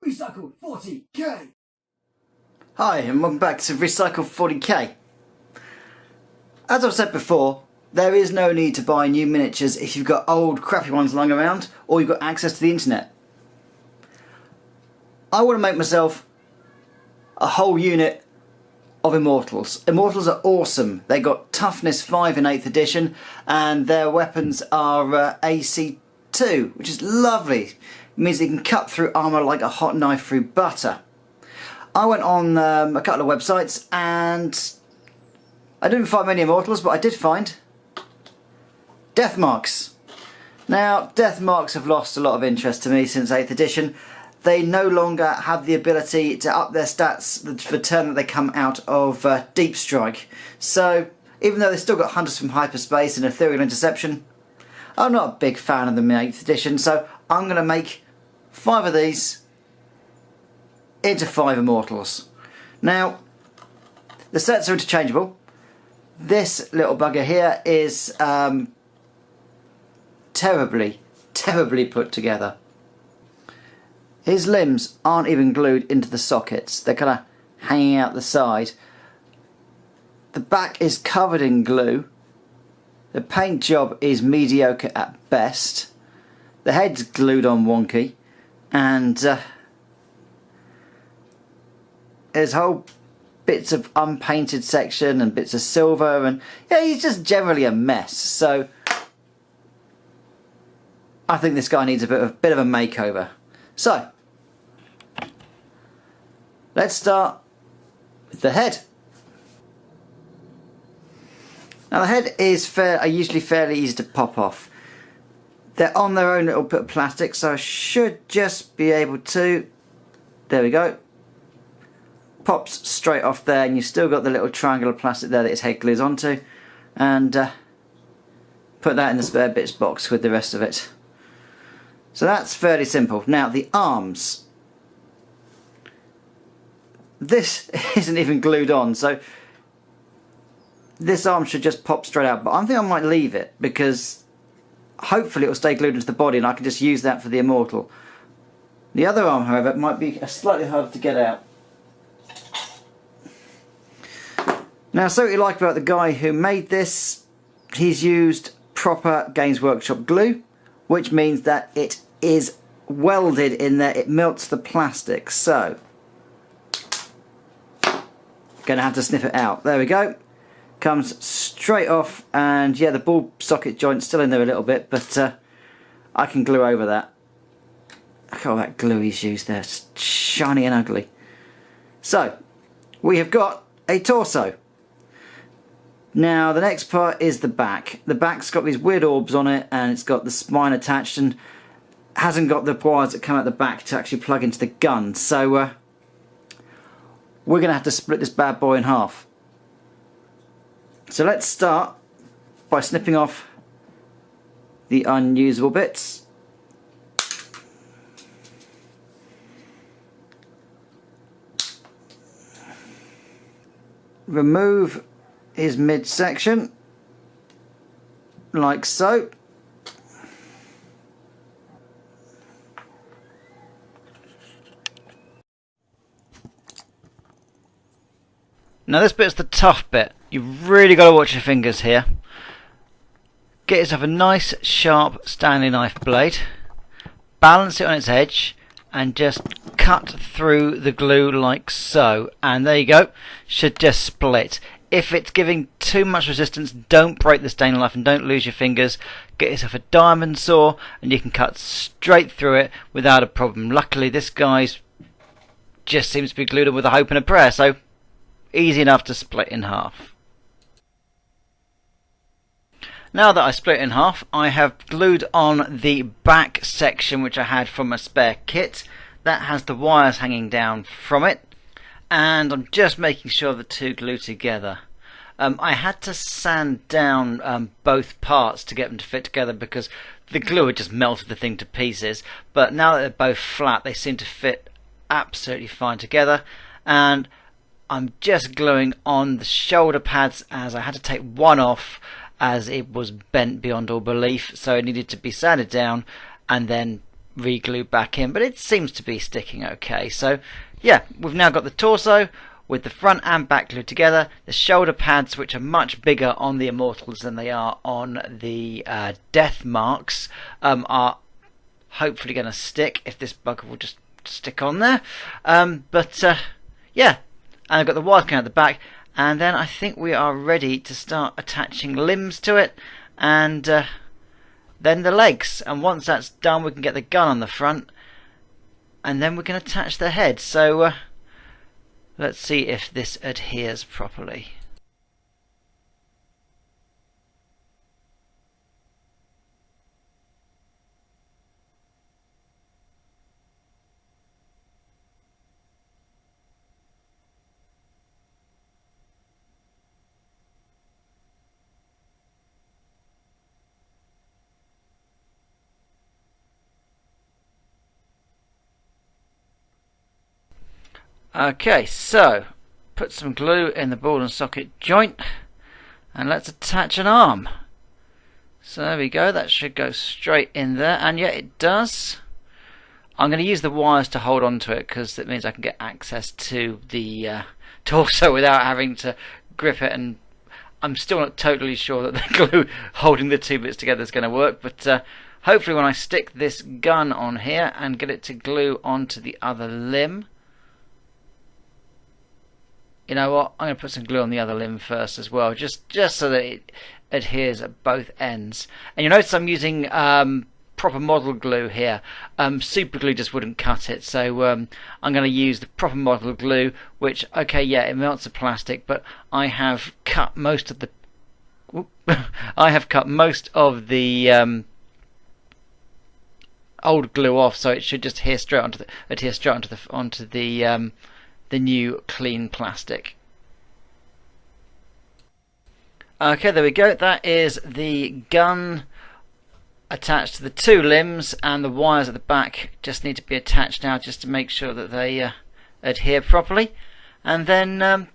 Recycle 40k! Hi and welcome back to Recycle 40k. As I've said before, there is no need to buy new miniatures if you've got old crappy ones lying around or you've got access to the internet. I want to make myself a whole unit of Immortals. Immortals are awesome. They got toughness 5 in 8th edition and their weapons are AC2, which is lovely. It means they can cut through armour like a hot knife through butter. I went on a couple of websites and I didn't find many Immortals, but I did find death marks. Now, death marks have lost a lot of interest to me since 8th edition. They no longer have the ability to up their stats for the turn that they come out of Deep Strike. So, even though they've still got Hunters from Hyperspace and Ethereal Interception, I'm not a big fan of them in 8th edition, so I'm going to make 5 of these into 5 Immortals. Now, the sets are interchangeable. This little bugger here is terribly put together. His limbs aren't even glued into the sockets. They're kind of hanging out the side. The back is covered in glue. The paint job is mediocre at best. The head's glued on wonky. And there's whole bits of unpainted section and bits of silver. And yeah, he's just generally a mess. So I think this guy needs a bit of a makeover. So, let's start with the head. Now the head are usually fairly easy to pop off. They're on their own little bit of plastic, so I should just be able to, there we go, pops straight off there, and you've still got the little triangle of plastic there that his head glues onto, and put that in the spare bits box with the rest of it. So that's fairly simple. Now the arms. This isn't even glued on, so this arm should just pop straight out. But I think I might leave it because hopefully it will stay glued into the body and I can just use that for the Immortal. The other arm, however, might be slightly harder to get out. Now, so what you like about the guy who made this, he's used proper Games Workshop glue, which means that it is welded in there, it melts the plastic, so gonna have to snip it out. There we go, comes straight off, and yeah, the ball socket joint's still in there a little bit, but I can glue over that. Look at all that glue he's used there, it's shiny and ugly. So we have got a torso. Now the next part is the back. The back's got these weird orbs on it and it's got the spine attached and hasn't got the wires that come out the back to actually plug into the gun. So we're going to have to split this bad boy in half. So let's start by snipping off the unusable bits. Remove his midsection, like so. Now this bit's the tough bit. You've really got to watch your fingers here. Get yourself a nice sharp Stanley knife blade, balance it on its edge and just cut through the glue like so, and there you go, should just split. If it's giving too much resistance, don't break the Stanley knife and don't lose your fingers. Get yourself a diamond saw and you can cut straight through it without a problem. Luckily this guy's just seems to be glued on with a hope and a prayer, so easy enough to split in half. Now that I split it in half, I have glued on the back section which I had from a spare kit. That has the wires hanging down from it. And I'm just making sure the two glue together. I had to sand down both parts to get them to fit together because the glue had just melted the thing to pieces. But now that they're both flat, they seem to fit absolutely fine together. And I'm just gluing on the shoulder pads as I had to take one off as it was bent beyond all belief. So it needed to be sanded down and then re-glue back in, but it seems to be sticking okay. So yeah, we've now got the torso with the front and back glued together. The shoulder pads, which are much bigger on the Immortals than they are on the Death Marks, are hopefully going to stick if this bugger will just stick on there. Yeah, and I've got the wide can at the back, and then I think we are ready to start attaching limbs to it, and then the legs. And once that's done, we can get the gun on the front, and then we can attach the head. So let's see if this adheres properly. Okay, so put some glue in the ball and socket joint, and let's attach an arm. So there we go, that should go straight in there, and yeah, it does. I'm going to use the wires to hold on to it because it means I can get access to the torso without having to grip it, and I'm still not totally sure that the glue holding the two bits together is going to work, but hopefully when I stick this gun on here and get it to glue onto the other limb. You know what, I'm going to put some glue on the other limb first as well, just so that it adheres at both ends. And you'll notice I'm using proper model glue here. Super glue just wouldn't cut it, so I'm going to use the proper model glue, which, okay, yeah, it melts the plastic, but I have cut most of the old glue off, so it should just adhere straight onto the new clean plastic. Okay, there we go. That is the gun attached to the two limbs, and the wires at the back just need to be attached now just to make sure that they adhere properly, and then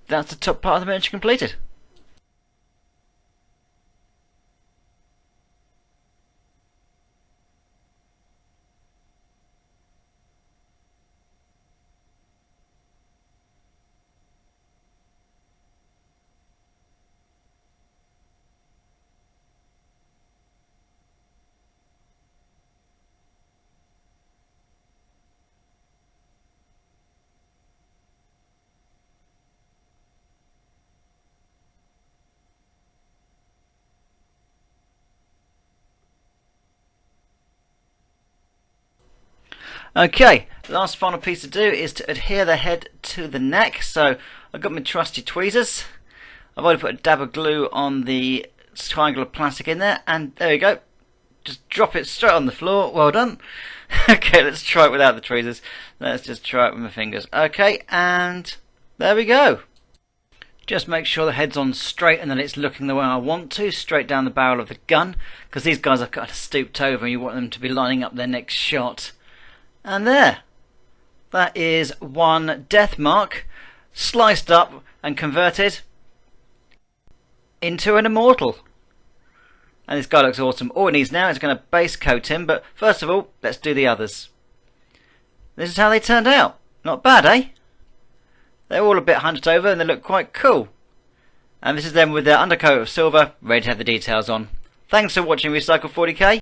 that's the top part of the miniature completed. Okay, last final piece to do is to adhere the head to the neck. So I've got my trusty tweezers. I've already put a dab of glue on the triangle of plastic in there, and there we go. Just drop it straight on the floor. Well done. Okay, let's try it without the tweezers. Let's just try it with my fingers. Okay, and there we go. Just make sure the head's on straight and that it's looking the way I want to, straight down the barrel of the gun, because these guys are kind of stooped over and you want them to be lining up their next shot. And there, that is one death mark sliced up and converted into an immortal. And this guy looks awesome. All it needs now is going to base coat him, but first of all, let's do the others. This is how they turned out. Not bad, eh? They're all a bit hunched over and they look quite cool. And this is them with their undercoat of silver, ready to have the details on. Thanks for watching Recycle 40k.